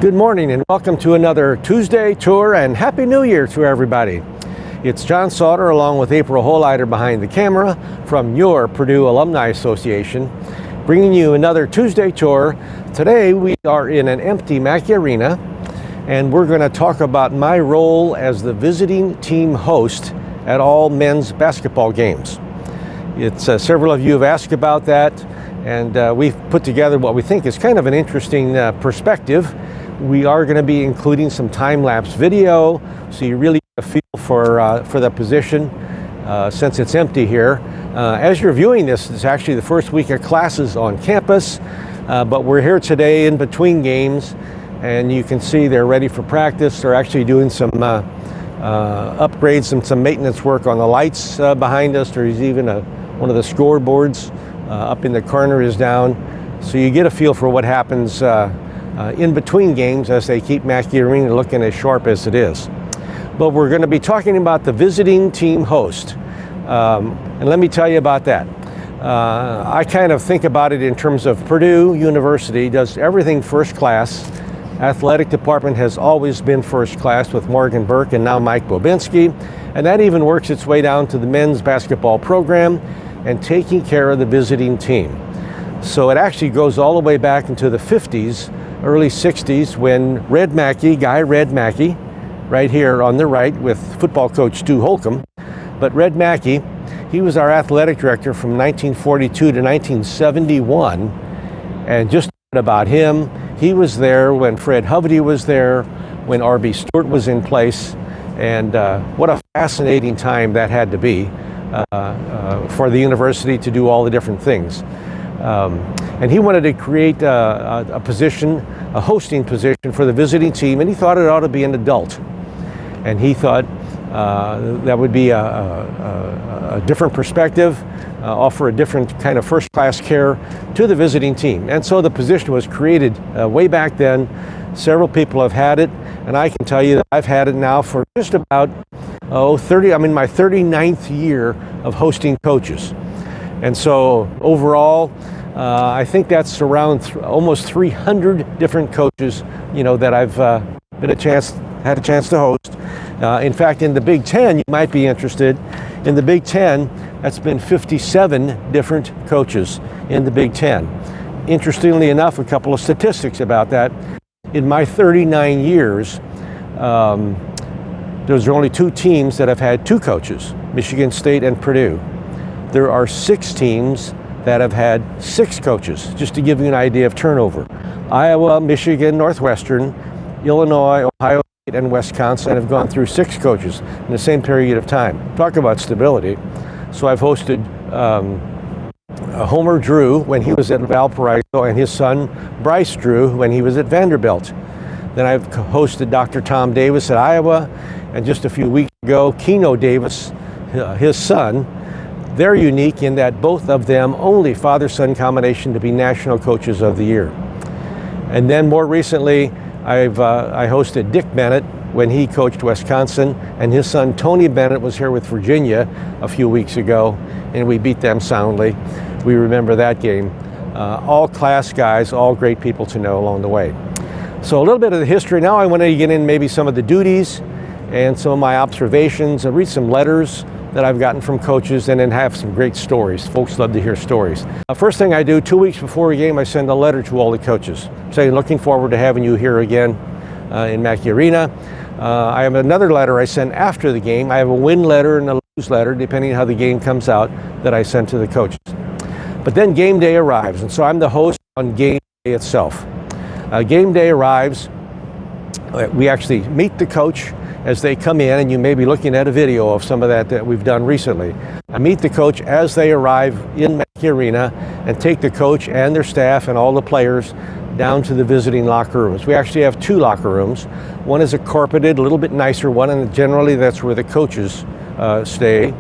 Good morning and welcome to another Tuesday tour, and Happy New Year to everybody. It's John Sautter along with April Holeiter behind the camera from your Purdue Alumni Association, bringing you another Tuesday tour. Today we are in an empty Mackie Arena, and we're going to talk about my role as the visiting team host at all men's basketball games. It's several of you have asked about that, and we've put together what we think is kind of an interesting perspective. We are going to be including some time-lapse video, so you really get a feel for the position since it's empty here. As you're viewing this, it's actually the first week of classes on campus, but we're here today in between games, and you can see they're ready for practice. They're actually doing some upgrades and some maintenance work on the lights behind us. There's even one of the scoreboards up in the corner is down, so you get a feel for what happens in between games as they keep Mackie Arena looking as sharp as it is. But we're going to be talking about the visiting team host. And let me tell you about that. I kind of think about it in terms of Purdue University does everything first class. Athletic department has always been first class with Morgan Burke and now Mike Bobinski. And that even works its way down to the men's basketball program and taking care of the visiting team. So it actually goes all the way back into the 50s, early 60s, when Red Mackie, right here on the right with football coach Stu Holcomb. But Red Mackie, he was our athletic director from 1942 to 1971. And just about him, he was there when Fred Hovey was there, when R.B. Stewart was in place. And what a fascinating time that had to be for the university to do all the different things. And he wanted to create a position, a hosting position for the visiting team, and he thought it ought to be an adult. And he thought that would be a different perspective, offer a different kind of first-class care to the visiting team. And so the position was created way back then. Several people have had it, and I can tell you that I've had it now for just about, I'm in my 39th year of hosting coaches. And so overall, I think that's around almost 300 different coaches, that I've had a chance to host. In fact, in the Big Ten, you might be interested. In the Big Ten, that's been 57 different coaches in the Big Ten. Interestingly enough, a couple of statistics about that. In my 39 years, there's only two teams that have had two coaches, Michigan State and Purdue. There are 6 teams that have had 6 coaches, just to give you an idea of turnover. Iowa, Michigan, Northwestern, Illinois, Ohio State, and Wisconsin have gone through 6 coaches in the same period of time. Talk about stability. So I've hosted Homer Drew when he was at Valparaiso, and his son Bryce Drew when he was at Vanderbilt. Then I've hosted Dr. Tom Davis at Iowa, and just a few weeks ago, Keno Davis, his son. They're unique in that both of them only father-son combination to be National Coaches of the Year. And then more recently, I hosted Dick Bennett when he coached Wisconsin, and his son Tony Bennett was here with Virginia a few weeks ago, and we beat them soundly. We remember that game. All class guys, all great people to know along the way. So a little bit of the history. Now I want to get in maybe some of the duties and some of my observations. I'll read some letters that I've gotten from coaches, and then have some great stories. Folks love to hear stories. First thing I do, 2 weeks before a game, I send a letter to all the coaches saying, looking forward to having you here again in Mackie Arena. I have another letter I send after the game. I have a win letter and a lose letter, depending on how the game comes out, that I send to the coaches. But then game day arrives, and so I'm the host on game day itself. Game day arrives, we actually meet the coach as they come in, and you may be looking at a video of some of that we've done recently. I meet the coach as they arrive in Mackie Arena and take the coach and their staff and all the players down to the visiting locker rooms. We actually have 2 locker rooms. One is a carpeted, a little bit nicer one, and generally that's where the coaches stay.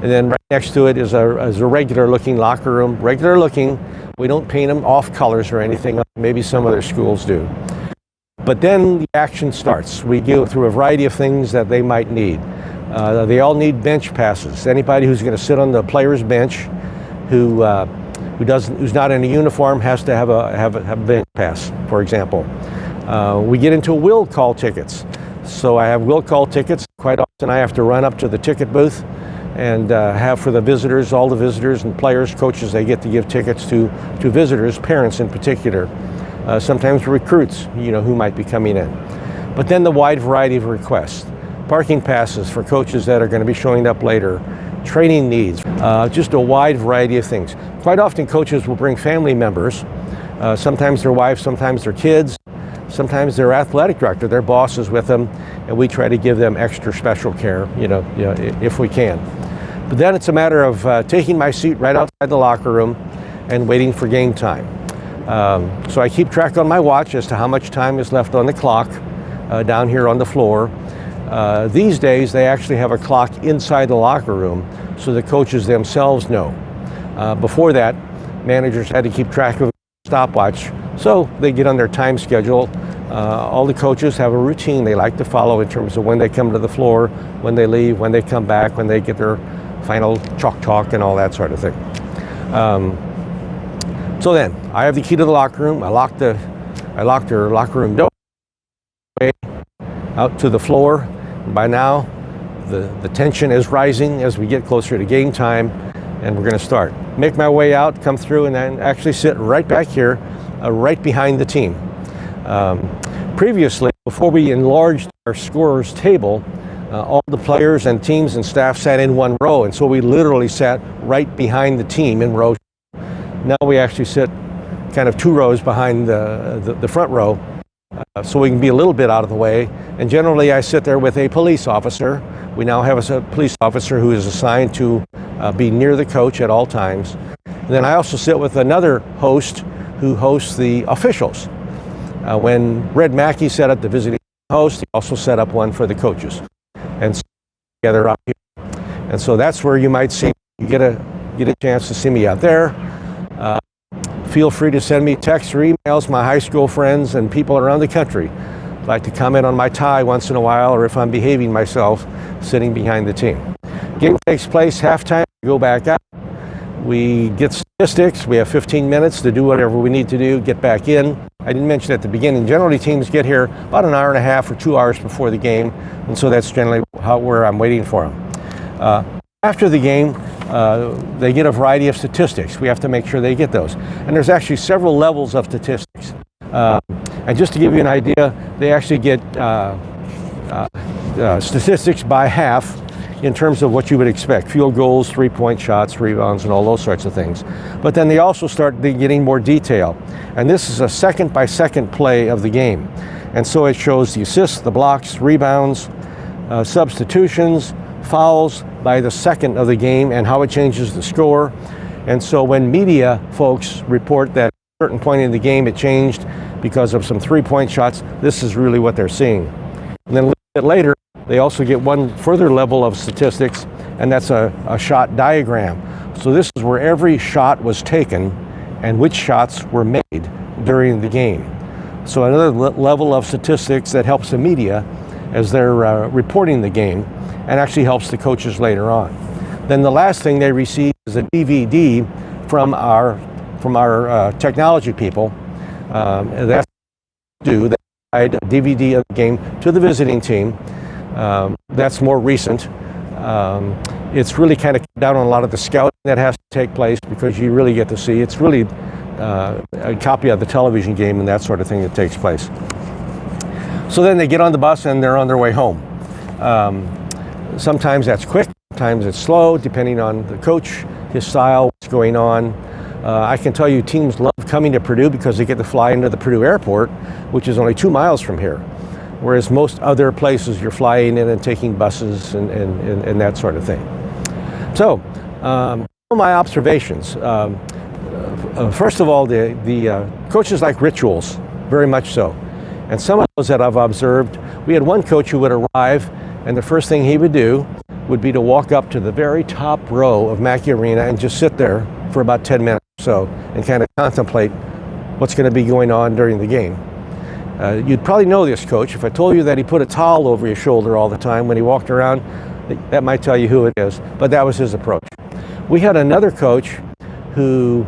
And then right next to it is a regular looking locker room. Regular looking, we don't paint them off colors or anything, maybe some other schools do. But then the action starts. We go through a variety of things that they might need. They all need bench passes. Anybody who's going to sit on the player's bench who's not in a uniform has to have a bench pass, for example. We get into will call tickets. So I have will call tickets. Quite often I have to run up to the ticket booth and have for the visitors, all the visitors and players, coaches, they get to give tickets to visitors, parents in particular. Sometimes recruits, who might be coming in. But then the wide variety of requests. Parking passes for coaches that are going to be showing up later. Training needs, just a wide variety of things. Quite often coaches will bring family members, sometimes their wives, sometimes their kids, sometimes their athletic director, their boss is with them, and we try to give them extra special care, if we can. But then it's a matter of taking my seat right outside the locker room and waiting for game time. So I keep track on my watch as to how much time is left on the clock down here on the floor. These days they actually have a clock inside the locker room so the coaches themselves know. Before that, managers had to keep track of a stopwatch, so they get on their time schedule. All the coaches have a routine they like to follow in terms of when they come to the floor, when they leave, when they come back, when they get their final chalk talk and all that sort of thing. So then, I have the key to the locker room. I locked their locker room door out to the floor. By now, the tension is rising as we get closer to game time, and we're going to start. Make my way out, come through, and then actually sit right back here, right behind the team. Previously, before we enlarged our scorers table, all the players and teams and staff sat in one row, and so we literally sat right behind the team in row. Now we actually sit kind of 2 rows behind the front row, so we can be a little bit out of the way. And generally I sit there with a police officer. We now have a police officer who is assigned to be near the coach at all times. And then I also sit with another host who hosts the officials. When Red Mackie set up the visiting host, he also set up one for the coaches. And so together up here. And so that's where you might see, you get a chance to see me out there. Feel free to send me texts or emails. My high school friends and people around the country like to comment on my tie once in a while, or if I'm behaving myself sitting behind the team. Game takes place halftime. We go back out. We get statistics. We have 15 minutes to do whatever we need to do, get back in. I didn't mention at the beginning, generally teams get here about an hour and a half or 2 hours before the game, and so that's generally where I'm waiting for them. After the game, they get a variety of statistics. We have to make sure they get those. And there's actually several levels of statistics. And just to give you an idea, they actually get statistics by half in terms of what you would expect. Field goals, 3-point shots, rebounds, and all those sorts of things. But then they also start getting more detail. And this is a second-by-second play of the game. And so it shows the assists, the blocks, rebounds, substitutions, fouls by the second of the game, and how it changes the score. And so when media folks report that at a certain point in the game it changed because of some 3-point shots, this is really what they're seeing. And then a little bit later, they also get one further level of statistics, and that's a shot diagram. So this is where every shot was taken and which shots were made during the game. So another level of statistics that helps the media as they're reporting the game, and actually helps the coaches later on. Then the last thing they receive is a DVD from our technology people. That's do. They provide a DVD of the game to the visiting team. That's more recent. It's really kind of down on a lot of the scouting that has to take place, because you really get to see. It's really a copy of the television game and that sort of thing that takes place. So then they get on the bus and they're on their way home. Sometimes that's quick, sometimes it's slow, depending on the coach, his style, what's going on. I can tell you teams love coming to Purdue because they get to fly into the Purdue airport, which is only 2 miles from here. Whereas most other places you're flying in and taking buses and that sort of thing. So, my observations. First of all, the coaches like rituals, very much so. And some of those that I've observed, we had one coach who would arrive, and the first thing he would do would be to walk up to the very top row of Mackie Arena and just sit there for about 10 minutes or so and kind of contemplate what's going to be going on during the game. You'd probably know this coach. If I told you that he put a towel over his shoulder all the time when he walked around, that might tell you who it is, but that was his approach. We had another coach who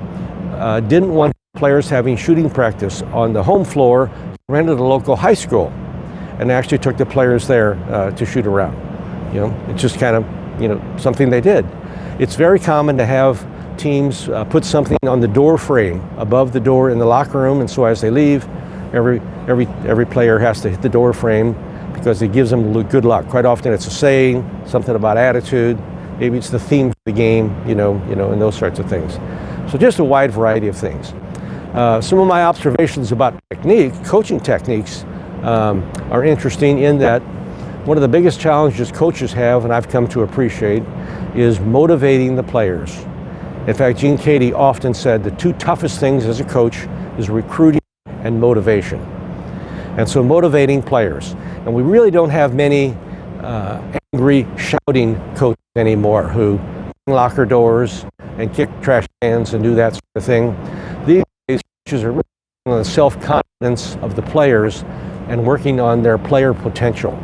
didn't want players having shooting practice on the home floor. rented a local high school and actually took the players there to shoot around. It's just kind of, something they did. It's very common to have teams put something on the door frame above the door in the locker room, and so as they leave, every player has to hit the door frame because it gives them good luck. Quite often it's a saying, something about attitude, maybe it's the theme of the game, and those sorts of things. So just a wide variety of things. Some of my observations about coaching techniques are interesting in that one of the biggest challenges coaches have, and I've come to appreciate, is motivating the players. In fact, Gene Katie often said the two toughest things as a coach is recruiting and motivation. And so motivating players. And we really don't have many angry, shouting coaches anymore who locker doors and kick trash cans and do that sort of thing. These days, coaches are really on the self-confidence of the players and working on their player potential.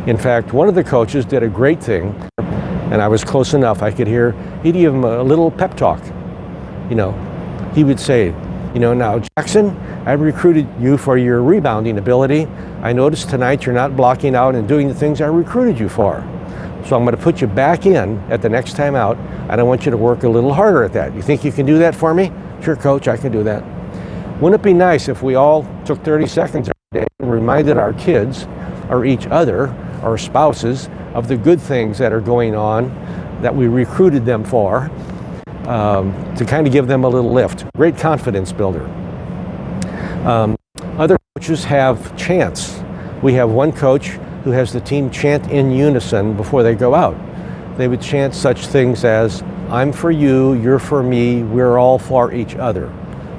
In fact, one of the coaches did a great thing, and I was close enough, I could hear, he'd give him a little pep talk. He would say, now Jackson, I recruited you for your rebounding ability. I noticed tonight you're not blocking out and doing the things I recruited you for. So I'm going to put you back in at the next time out, and I want you to work a little harder at that. You think you can do that for me? Sure, coach, I can do that. Wouldn't it be nice if we all took 30 seconds every day and reminded our kids or each other, our spouses, of the good things that are going on that we recruited them for, to kind of give them a little lift. Great confidence builder. Other coaches have chants. We have one coach who has the team chant in unison before they go out. They would chant such things as, I'm for you, you're for me, we're all for each other,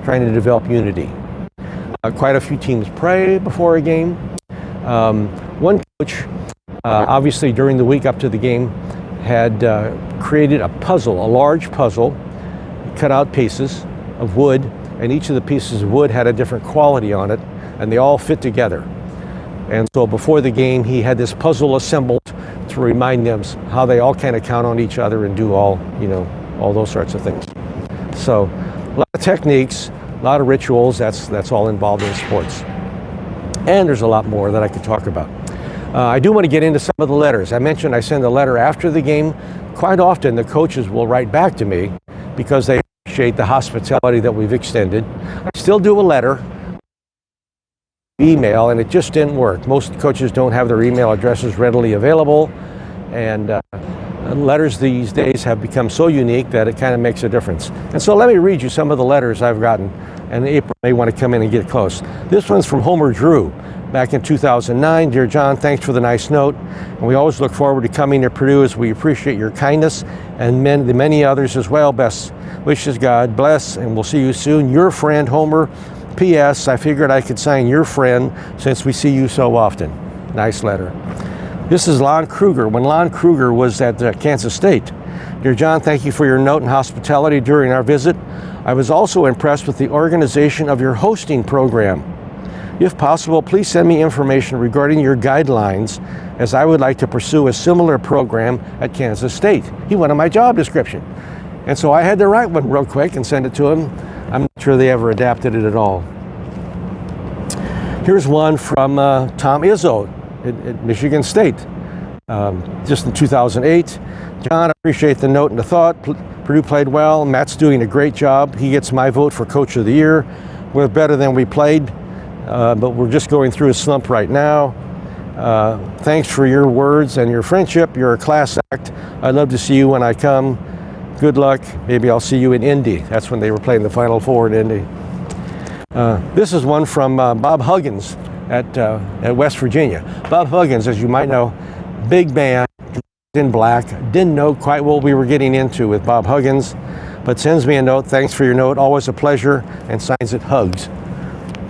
trying to develop unity. Quite a few teams pray before a game. One coach, obviously during the week up to the game, had created a puzzle, a large puzzle, cut out pieces of wood, and each of the pieces of wood had a different quality on it, and they all fit together. And so before the game, he had this puzzle assembled to remind them how they all kind of count on each other and do all those sorts of things. So a lot of techniques, a lot of rituals, that's all involved in sports. And there's a lot more that I could talk about. I do want to get into some of the letters. I mentioned I send a letter after the game. Quite often the coaches will write back to me because they appreciate the hospitality that we've extended. I still do a letter, email, and it just didn't work. Most coaches don't have their email addresses readily available, and letters these days have become so unique that it kind of makes a difference. And so let me read you some of the letters I've gotten, and April may want to come in and get close. This one's from Homer Drew. Back in 2009, Dear John, thanks for the nice note. And we always look forward to coming to Purdue as we appreciate your kindness and the many others as well. Best wishes, God bless, and we'll see you soon. Your friend, Homer. P.S. I figured I could sign your friend since we see you so often. Nice letter. This is Lon Kruger. When Lon Kruger was at Kansas State. Dear John, thank you for your note and hospitality during our visit. I was also impressed with the organization of your hosting program. If possible, please send me information regarding your guidelines, as I would like to pursue a similar program at Kansas State. He wanted my job description. And so I had to write one real quick and send it to him. I'm not sure they ever adapted it at all. Here's one from Tom Izzo at Michigan State, just in 2008. John, I appreciate the note and the thought. Purdue played well. Matt's doing a great job. He gets my vote for Coach of the Year. We're better than we played. But we're just going through a slump right now. Thanks for your words and your friendship. You're a class act. I'd love to see you when I come. Good luck. Maybe I'll see you in Indy. That's when they were playing the Final Four in Indy. This is one from Bob Huggins at West Virginia. Bob Huggins, as you might know, big man in black. Didn't know quite what we were getting into with Bob Huggins, but sends me a note. Thanks for your note. Always a pleasure, and signs it Hugs.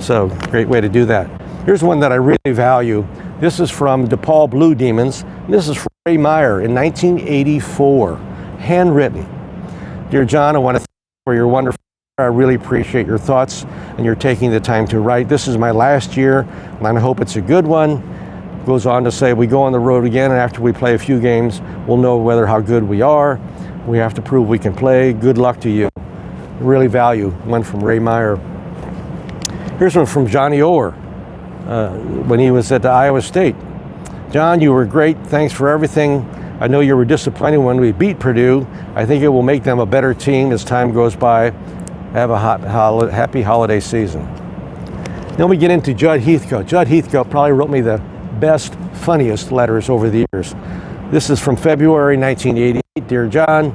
So, great way to do that. Here's one that I really value. This is from DePaul Blue Demons. This is from Ray Meyer in 1984, handwritten. Dear John, I want to thank you for your wonderful. I really appreciate your thoughts and your taking the time to write. This is my last year, and I hope it's a good one. Goes on to say, we go on the road again, and after we play a few games, we'll know how good we are. We have to prove we can play. Good luck to you. I really value one from Ray Meyer. Here's one from Johnny Orr. when he was at Iowa State. John, you were great. Thanks for everything. I know you were disappointed when we beat Purdue. I think it will make them a better team as time goes by. Have a happy holiday season. Then we get into Jud Heathcote. Jud Heathcote probably wrote me the best, funniest letters over the years. This is from February 1988. Dear John,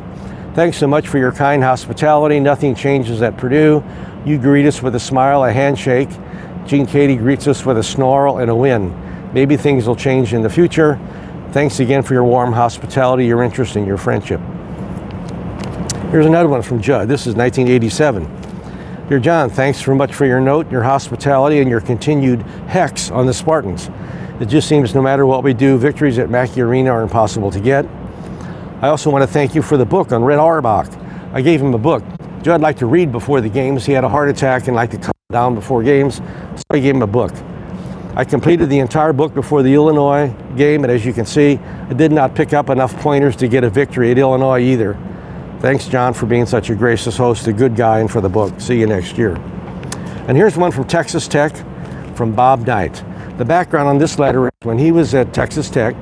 thanks so much for your kind hospitality. Nothing changes at Purdue. You greet us with a smile, a handshake. Gene Katie greets us with a snarl and a win. Maybe things will change in the future. Thanks again for your warm hospitality, your interest, and your friendship. Here's another one from Jud. This is 1987. Dear John, thanks so much for your note, your hospitality, and your continued hex on the Spartans. It just seems no matter what we do, victories at Mackie Arena are impossible to get. I also want to thank you for the book on Red Auerbach. I gave him a book. Jud liked to read before the games. He had a heart attack and liked to calm down before games, so I gave him a book. I completed the entire book before the Illinois game, and as you can see, I did not pick up enough pointers to get a victory at Illinois either. Thanks, John, for being such a gracious host, a good guy, and for the book. See you next year. And here's one from Texas Tech, from Bob Knight. The background on this letter is when he was at Texas Tech,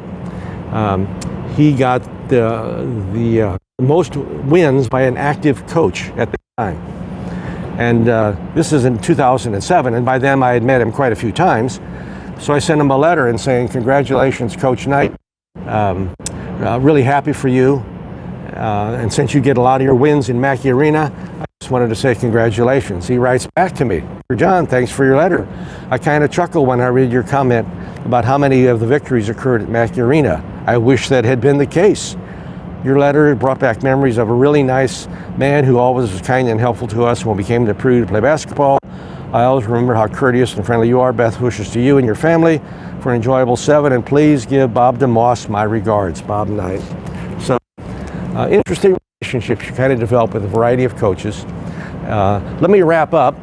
he got the most wins by an active coach at the time. And this is in 2007, and by then I had met him quite a few times. So I sent him a letter and saying, congratulations, Coach Knight. Really happy for you. And since you get a lot of your wins in Mackie Arena, I just wanted to say congratulations. He writes back to me, Dear John, thanks for your letter. I kind of chuckle when I read your comment about how many of the victories occurred at Mackie Arena. I wish that had been the case. Your letter brought back memories of a really nice man who always was kind and helpful to us when we came to Purdue to play basketball. I always remember how courteous and friendly you are. Best wishes to you and your family for an enjoyable 7, and please give Bob DeMoss my regards. Bob Knight. So, interesting relationships you kind of develop with a variety of coaches. Let me wrap up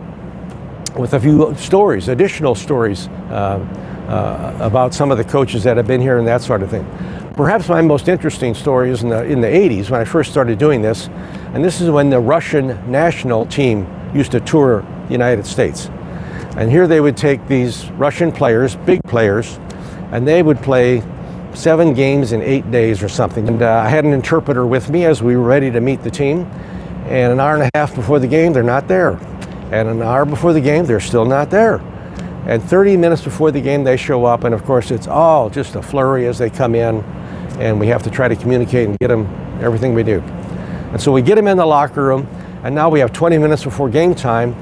with a few stories, additional stories about some of the coaches that have been here and that sort of thing. Perhaps my most interesting story is in the 80s when I first started doing this, and this is when the Russian national team used to tour the United States. And here they would take these Russian players, big players, and they would play 7 games in 8 days or something. And I had an interpreter with me as we were ready to meet the team, and an hour and a half before the game, they're not there. And an hour before the game, they're still not there. And 30 minutes before the game, they show up, and of course, it's all just a flurry as they come in, and we have to try to communicate and get them everything we do. And so we get them in the locker room, and now we have 20 minutes before game time,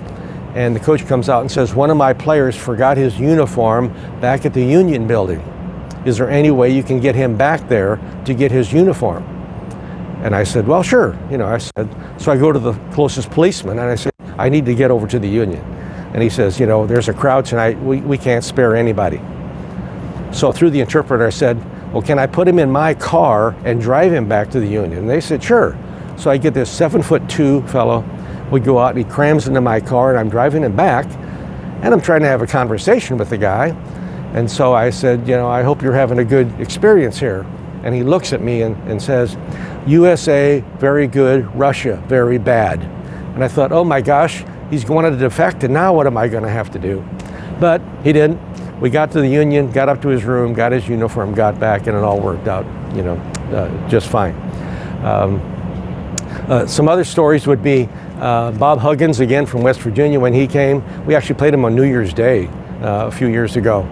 and the coach comes out and says, one of my players forgot his uniform back at the Union building. Is there any way you can get him back there to get his uniform? And I said, well, sure. So I go to the closest policeman, and I said, I need to get over to the Union. And he says, there's a crowd tonight. We can't spare anybody. So through the interpreter, I said, well, can I put him in my car and drive him back to the Union? And they said, sure. So I get this 7'2" fellow. We go out, and he crams into my car, and I'm driving him back, and I'm trying to have a conversation with the guy. And so I said, I hope you're having a good experience here. And he looks at me and says, USA, very good, Russia, very bad. And I thought, oh my gosh, he's going to defect, and now what am I going to have to do? But he didn't. We got to the Union, got up to his room, got his uniform, got back, and it all worked out, just fine. Some other stories would be Bob Huggins, again from West Virginia, when he came. We actually played him on New Year's Day a few years ago.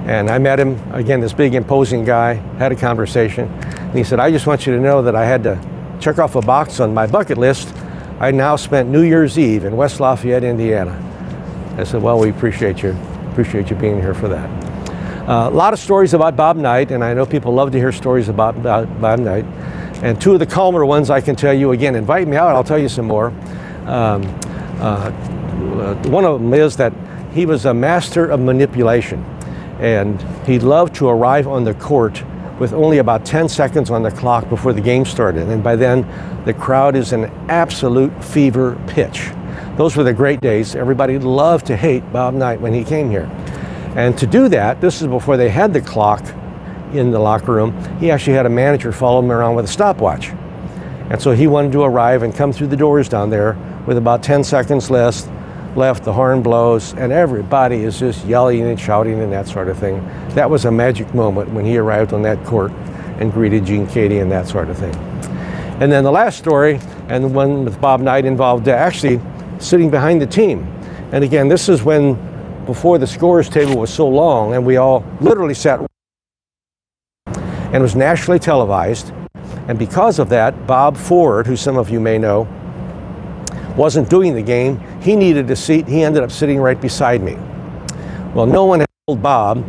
And I met him, again, this big imposing guy, had a conversation. And he said, I just want you to know that I had to check off a box on my bucket list. I now spent New Year's Eve in West Lafayette, Indiana. I said, well, we appreciate you being here for that. A lot of stories about Bob Knight, and I know people love to hear stories about Bob Knight. And 2 of the calmer ones I can tell you, again, invite me out, I'll tell you some more. One of them is that he was a master of manipulation. And he loved to arrive on the court with only about 10 seconds on the clock before the game started. And by then, the crowd is in absolute fever pitch. Those were the great days. Everybody loved to hate Bob Knight when he came here. And to do that, this is before they had the clock in the locker room, he actually had a manager follow him around with a stopwatch. And so he wanted to arrive and come through the doors down there with about 10 seconds less left, the horn blows, and everybody is just yelling and shouting and that sort of thing. That was a magic moment when he arrived on that court and greeted Gene Cady and that sort of thing. And then the last story, and the one with Bob Knight, involved actually sitting behind the team. And again, this is when, before the scorer's table was so long, and we all literally sat, and it was nationally televised. And because of that, Bob Ford, who some of you may know, wasn't doing the game. He needed a seat. He ended up sitting right beside me. Well, no one had told Bob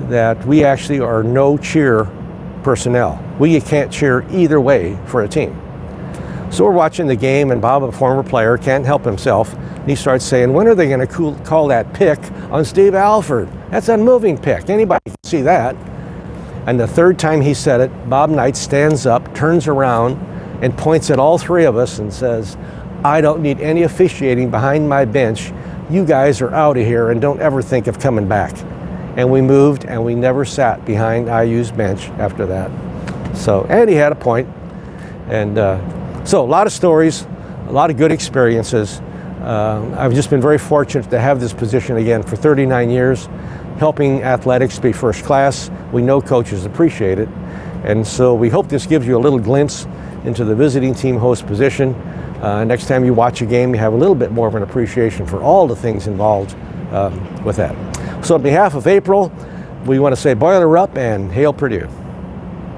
that we actually are no cheer personnel. We can't cheer either way for a team. So we're watching the game, and Bob, a former player, can't help himself. And he starts saying, when are they going to call that pick on Steve Alford? That's a moving pick. Anybody can see that. And the third time he said it, Bob Knight stands up, turns around, and points at all three of us and says, I don't need any officiating behind my bench. You guys are out of here and don't ever think of coming back. And we moved, and we never sat behind IU's bench after that. So, and he had a point. And so a lot of stories, a lot of good experiences. I've just been very fortunate to have this position again for 39 years, helping athletics be first class. We know coaches appreciate it. And so we hope this gives you a little glimpse into the visiting team host position. Next time you watch a game, you have a little bit more of an appreciation for all the things involved with that. So on behalf of April, we want to say boiler up and hail Purdue.